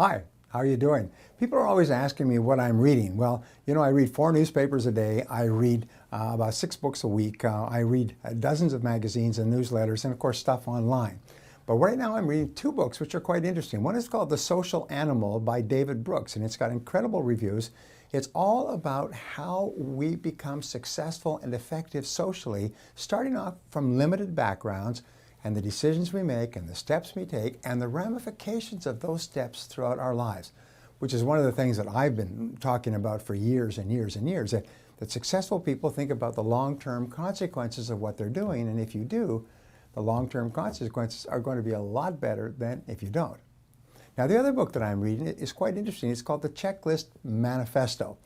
Hi, how are you doing? People are always asking me what I'm reading. Well, I read 4 newspapers a day. I read about 6 books a week. I read dozens of magazines and newsletters and, of course, stuff online. But right now I'm reading 2 books which are quite interesting. One is called The Social Animal by David Brooks, and it's got incredible reviews. It's all about how we become successful and effective socially, starting off from limited backgrounds, and the decisions we make and the steps we take and the ramifications of those steps throughout our lives, which is one of the things that I've been talking about for years and years and years, that successful people think about the long-term consequences of what they're doing, and if you do, the long-term consequences are going to be a lot better than if you don't. Now, the other book that I'm reading is quite interesting. It's called The Checklist Manifesto,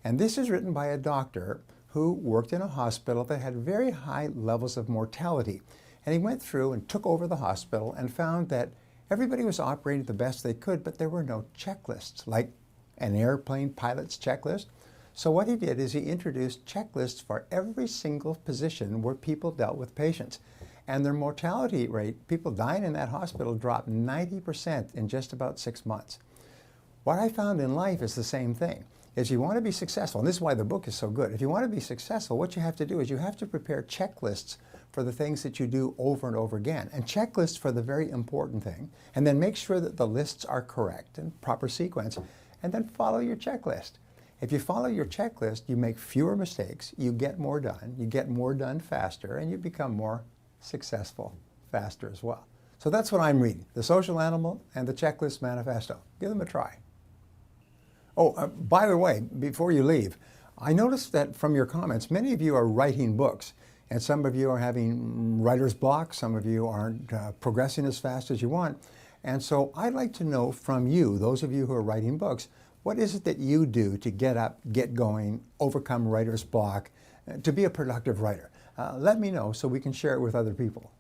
and this is written by a doctor who worked in a hospital that had very high levels of mortality. And he went through and took over the hospital and found that everybody was operating the best they could, but there were no checklists, like an airplane pilot's checklist. So what he did is he introduced checklists for every single position where people dealt with patients. And their mortality rate, people dying in that hospital, dropped 90% in just about 6 months. What I found in life is the same thing. If you want to be successful, and this is why the book is so good, if you want to be successful, what you have to do is you have to prepare checklists for the things that you do over and over again, and checklists for the very important thing, and then make sure that the lists are correct and proper sequence, and then follow your checklist. If you follow your checklist, you make fewer mistakes, you get more done faster, and you become more successful faster as well. So that's what I'm reading, The Social Animal and The Checklist Manifesto. Give them a try. Oh, by the way, before you leave, I noticed that from your comments, many of you are writing books, and some of you are having writer's block, some of you aren't progressing as fast as you want. And so I'd like to know from you, those of you who are writing books, what is it that you do to get up, get going, overcome writer's block, to be a productive writer? Let me know so we can share it with other people.